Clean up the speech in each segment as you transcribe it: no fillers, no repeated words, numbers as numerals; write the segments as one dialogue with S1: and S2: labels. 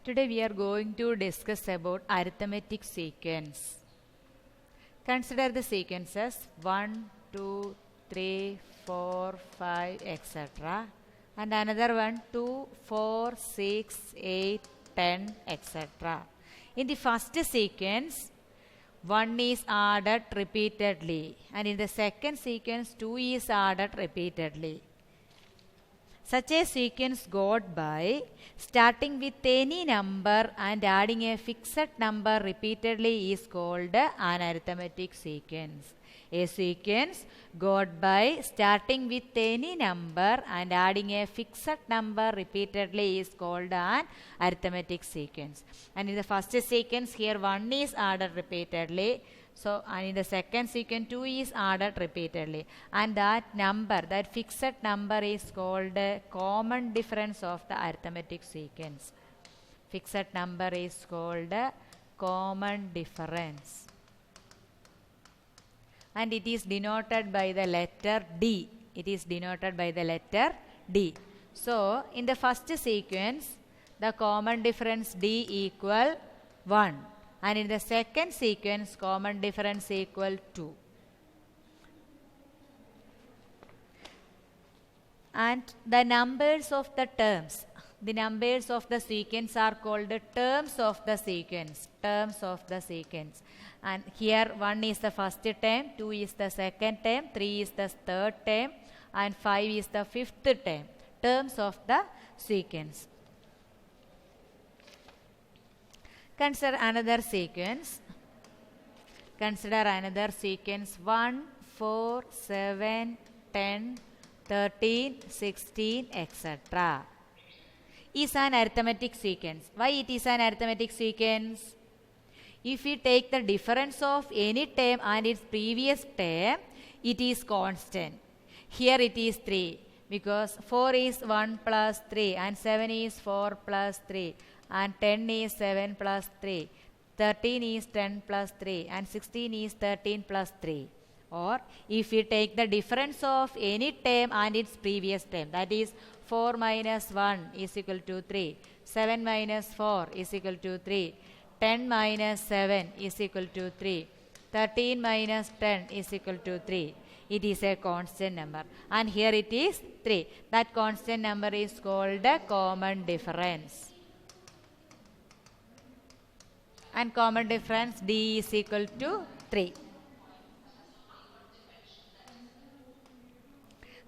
S1: Today we are going to discuss about arithmetic sequence. Consider the sequences 1, 2, 3, 4, 5, etc. And another one 2, 4, 6, 8, 10, etc. In the first sequence, 1 is added repeatedly, and in the second sequence 2 is added repeatedly. Such a sequence got by starting with any number and adding a fixed number repeatedly is called an arithmetic sequence. A sequence got by starting with any number and adding a fixed number repeatedly is called an arithmetic sequence. And in the first sequence here 1 is added repeatedly. So, and in the second sequence 2 is added repeatedly, and that number, that fixed number is called common difference of the arithmetic sequence. Fixed number is called common difference, and it is denoted by the letter D. It is denoted by the letter D. So, in the first sequence, the common difference D equal 1. And in the second sequence, common difference equal 2. And the numbers of the terms, the numbers of the sequence are called terms of the sequence. Terms of the sequence. And here 1 is the first term, 2 is the second term, 3 is the third term, and 5 is the fifth term. Terms of the sequence. Consider another sequence. Consider another sequence 1, 4, 7, 10, 13, 16, etc. Is an arithmetic sequence. Why it is an arithmetic sequence? If we take the difference of any term and its previous term, it is constant. Here it is 3 because 4 is 1 plus 3 and 7 is 4 plus 3. And 10 is 7 plus 3, 13 is 10 plus 3, and 16 is 13 plus 3. Or if we take the difference of any term and its previous term, that is 4 minus 1 is equal to 3, 7 minus 4 is equal to 3, 10 minus 7 is equal to 3, 13 minus 10 is equal to 3. It is a constant number. And here it is 3. That constant number is called a common difference. And common difference D is equal to 3.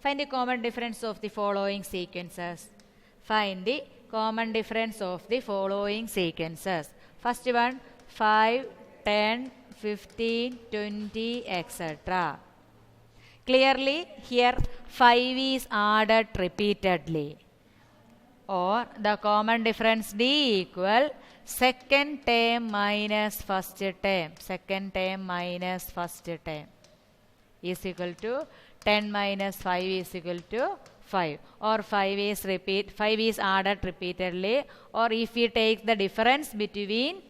S1: Find the common difference of the following sequences. Find the common difference of the following sequences. First one 5, 10, 15, 20, etc. Clearly here 5 is added repeatedly. Or the common difference D equal second term minus first term. Second term minus first term is equal to 10 minus 5 is equal to 5. Or 5 is added repeatedly. Or if we take the difference between,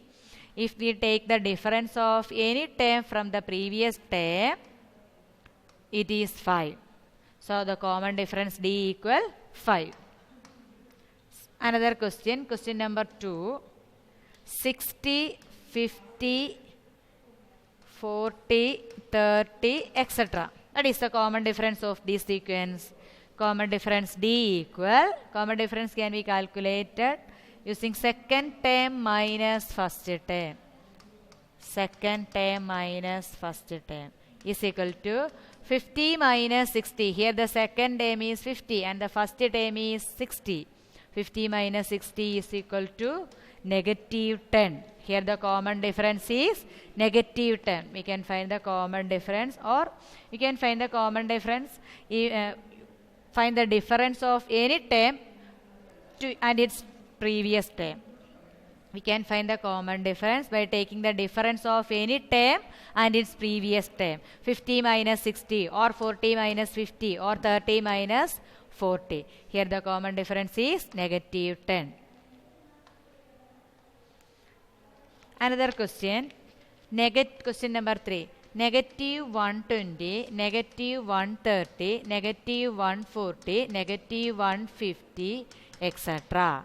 S1: if we take the difference of any term from the previous term, it is 5. So the common difference D equal 5. Another question, question number 2. 60, 50, 40, 30, etc. That is the common difference of this sequence. Common difference D equal, common difference can be calculated using second term minus first term. Second term minus first term is equal to 50 minus 60. Here the second term is 50 and the first term is 60. 50 minus 60 is equal to negative 10. Here the common difference is negative 10. We can find the common difference, or we can find the common difference, find the difference of any term and its previous term. We can find the common difference by taking the difference of any term and its previous term. 50 minus 60 or 40 minus 50 or 30 minus 40. Here the common difference is negative 10. Another question, question number 3. Negative 120, negative 130, negative 140, negative 150, etc.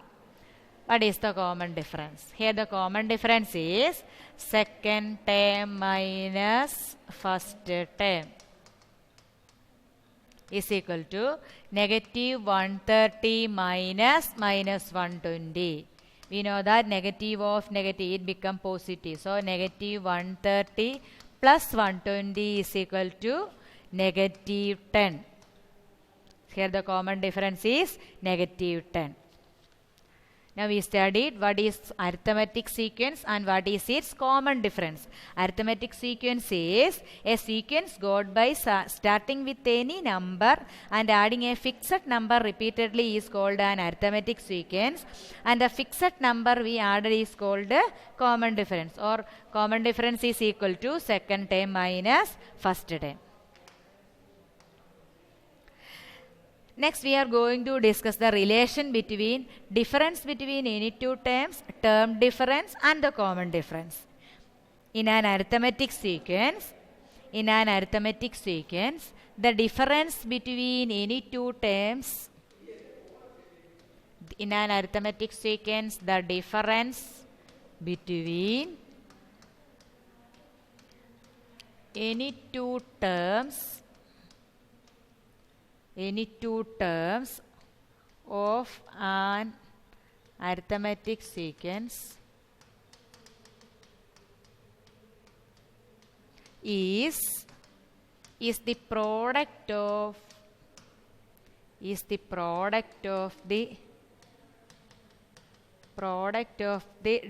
S1: What is the common difference? Here the common difference is second term minus first term is equal to negative 130 minus 120. We know that negative of negative, it becomes positive. So negative 130 plus 120 is equal to negative 10. Here the common difference is negative 10. Now we studied what is arithmetic sequence and what is its common difference. Arithmetic sequence is a sequence got by starting with any number and adding a fixed number repeatedly is called an arithmetic sequence, and the fixed number we added is called a common difference, or common difference is equal to second term minus first term. Next, we are going to discuss the relation between difference between any two terms, term difference and the common difference. In an arithmetic sequence, the difference between any two terms, in an arithmetic sequence, the difference between any two terms of an arithmetic sequence is the product of the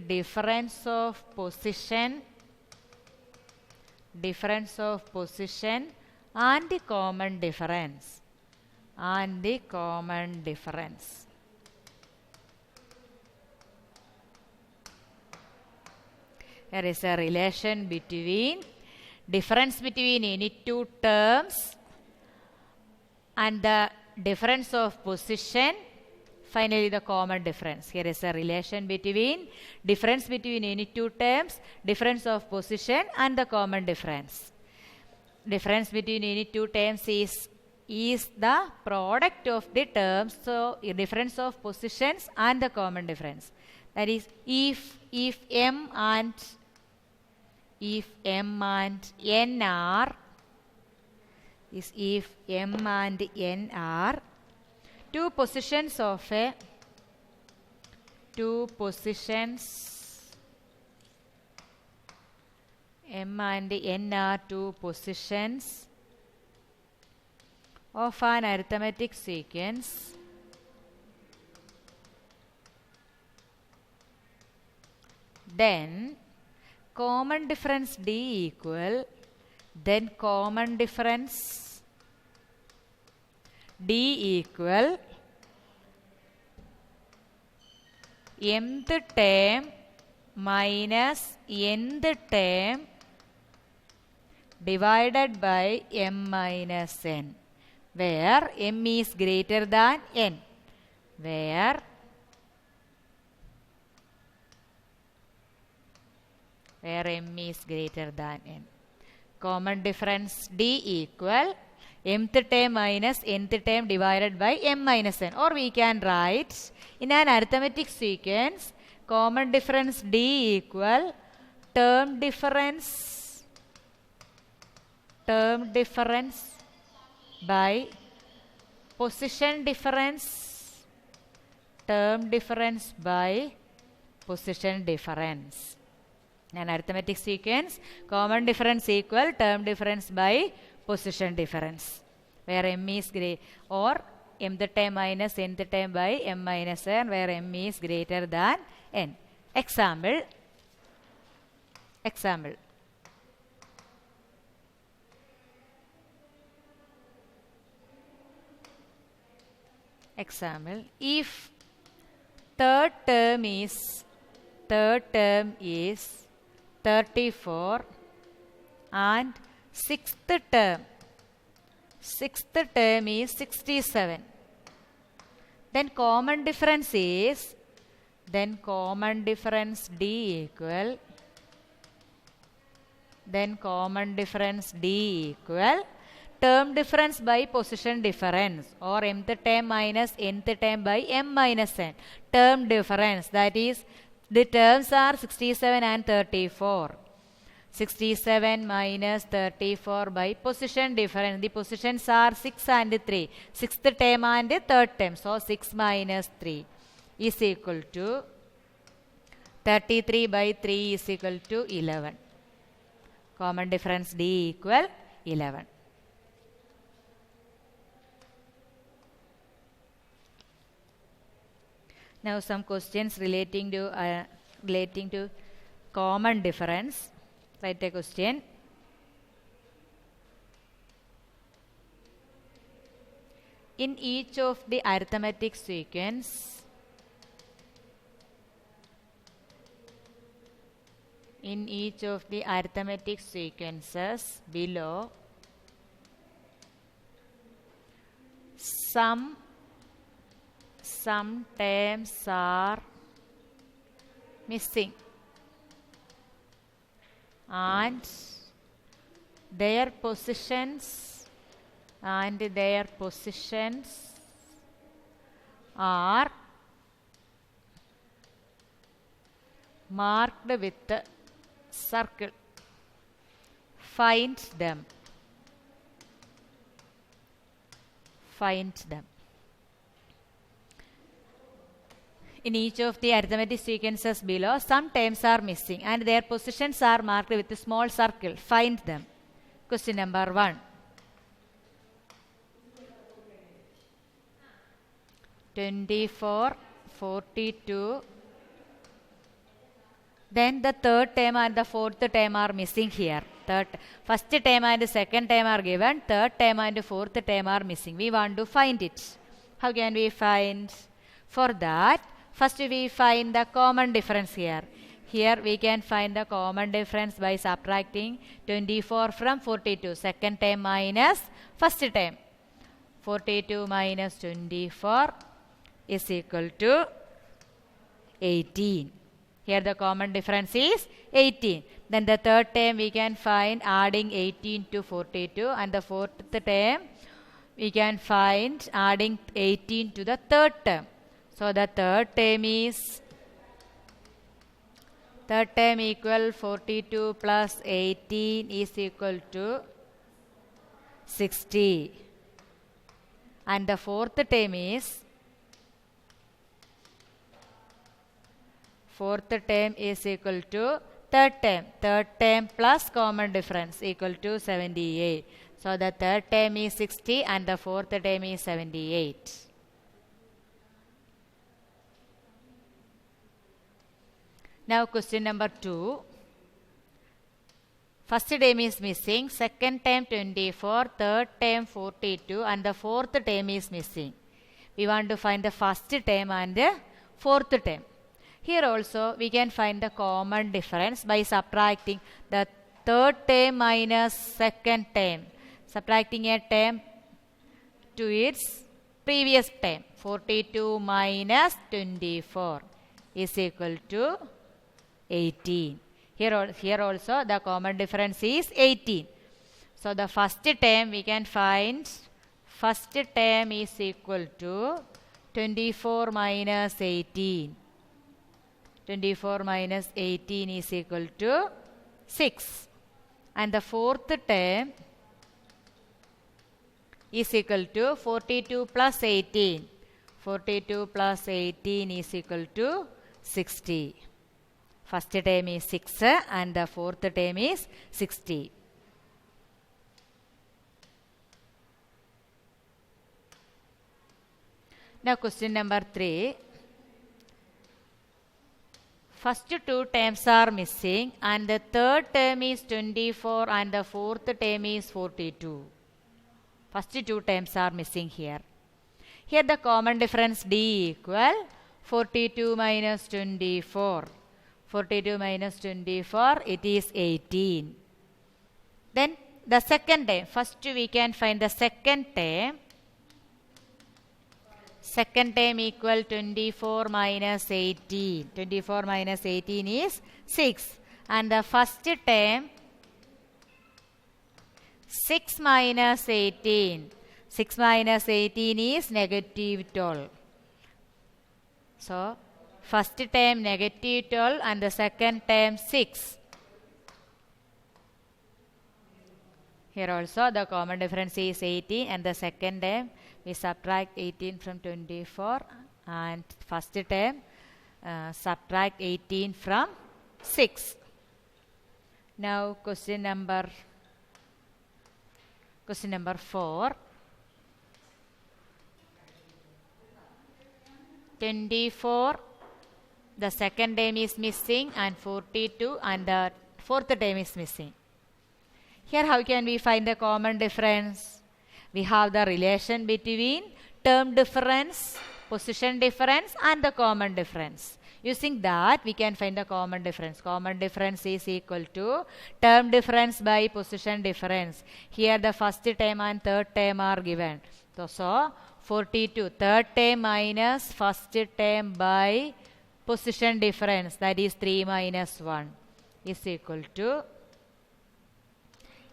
S1: difference of position and the common difference. There is a relation between difference between any two terms and the difference of position, finally the common difference. Here is a relation between difference between any two terms, difference of position and the common difference. Difference between any two terms is the product of the terms, so difference of positions and the common difference. That is, if m and n are two positions of a m and n are two positions of an arithmetic sequence, then common difference D equal, mth term minus nth term divided by m minus n, where m is greater than n. Where m is greater than n. Common difference D equal mth term minus nth term divided by m minus n. Or we can write, in an arithmetic sequence, common difference D equal term difference by position difference, term difference by position difference. An arithmetic sequence, common difference equal term difference by position difference, where m is greater, or mth term minus nth term by m minus n, where m is greater than n. Example. If third term is 34 and sixth term is 67, then common difference D equal term difference by position difference, or mth term minus nth term by m minus n. Term difference, that is, the terms are 67 and 34. 67 minus 34 by position difference. The positions are 6 and 3. Sixth term and third term. So 6 minus 3 is equal to 33 by 3 is equal to 11. Common difference D equal 11. Now some questions relating to common difference. Write a question. In each of the arithmetic sequences below, some terms are missing and their positions are marked with a circle. Find them. In each of the arithmetic sequences below, some terms are missing and their positions are marked with a small circle. Find them. Question number 1. 24, 42. Then the third term and the fourth term are missing here. First term and second term are given. Third term and fourth term are missing. We want to find it. How can we find? For that, first we find the common difference here. Here we can find the common difference by subtracting 24 from 42. Second term minus first term. 42 minus 24 is equal to 18. Here the common difference is 18. Then the third term we can find adding 18 to 42, and the fourth term we can find adding 18 to the third term. So the third term equal 42 plus 18 is equal to 60. And the fourth term is equal to third term. Third term plus common difference equal to 78. So the third term is 60 and the fourth term is 78. Now question number 2. First term is missing, second term 24, third term 42 and the fourth term is missing. We want to find the first term and the fourth term. Here also we can find the common difference by subtracting the third term minus second term. Subtracting a term to its previous term. 42 minus 24 is equal to 18. Here also the common difference is 18. So the first term we can find, first term is equal to 24 minus 18. 24 minus 18 is equal to 6. And the fourth term is equal to 42 plus 18. 42 plus 18 is equal to 60. First term is 6 and the fourth term is 60. Now question number 3. First two terms are missing and the third term is 24 and the fourth term is 42. First two terms are missing here. Here the common difference D equal 42 minus 24. 42 minus 24, it is 18. Then the second term, first we can find the second term. Second term equal 24 minus 18. 24 minus 18 is 6. And the first term 6 minus 18. 6 minus 18 is negative 12. So, first term negative 12 and the second term 6. Here also the common difference is 18 and the second term we subtract 18 from 24 and first term subtract 18 from 6. Now question number 4. 24, the second term is missing, and 42 and the fourth term is missing. Here how can we find the common difference? We have the relation between term difference, position difference and the common difference. Using that we can find the common difference. Common difference is equal to term difference by position difference. Here the first term and third term are given. So 42, third term minus first term by position difference, that is 3 minus 1 is equal to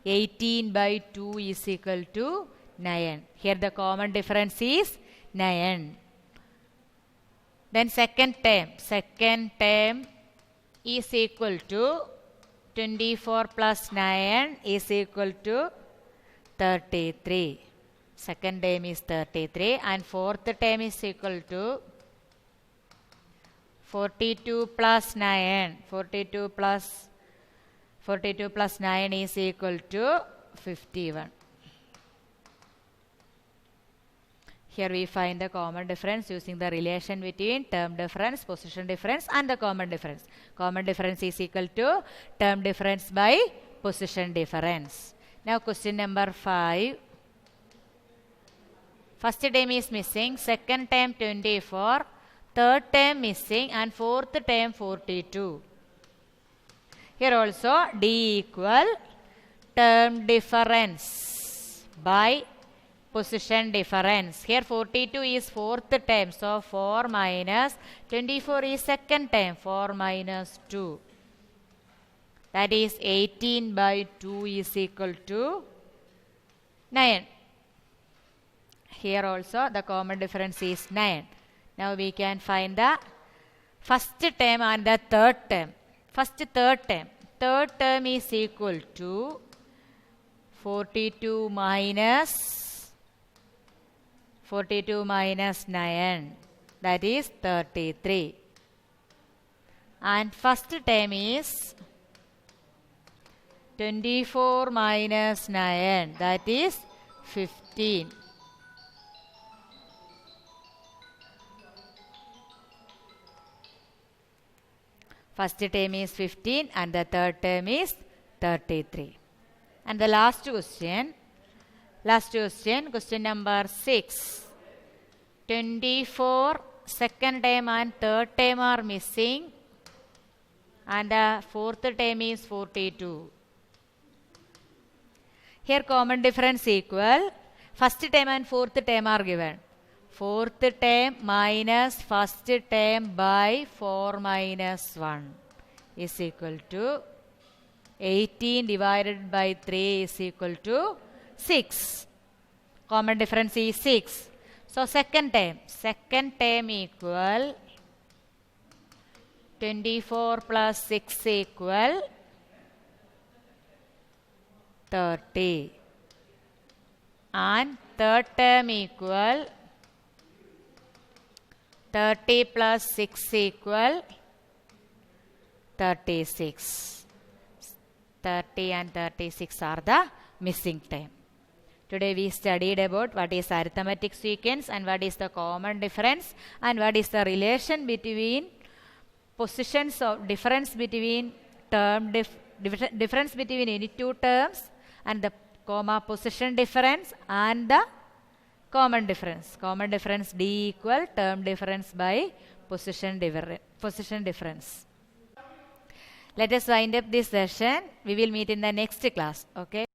S1: 18 by 2 is equal to 9. Here the common difference is 9. Then second term is equal to 24 plus 9 is equal to 33. Second term is 33 and fourth term is equal to 42 plus 9. 42 plus 9 is equal to 51. Here we find the common difference using the relation between term difference, position difference and the common difference. Common difference is equal to term difference by position difference. Now question number 5. First term is missing, second term 24, third term missing and fourth term 42. Here also D equal term difference by position difference. Here 42 is fourth term, so 4 minus 24 is second term, 4 minus 2. That is 18 by 2 is equal to 9. Here also the common difference is 9. Now we can find the first term and the third term. Third term is equal to 42 minus 9, that is 33. And first term is 24 minus 9, that is 15. First term is 15 and the third term is 33. And the last question, question number 6. 24, second term and third term are missing and the fourth term is 42. Here common difference equal, first term and fourth term are given. Fourth term minus first term by 4 minus 1 is equal to 18 divided by 3 is equal to 6. Common difference is 6. So second term equal 24 plus 6 equal 30. And third term equal 30 plus 6 equal 36. 30 and 36 are the missing term. Today we studied about what is arithmetic sequence and what is the common difference and what is the relation between positions of difference between difference between any two terms and the comma position difference and the common difference. Common difference D equal term difference by position difference. Let us wind up this session. We will meet in the next class. Okay.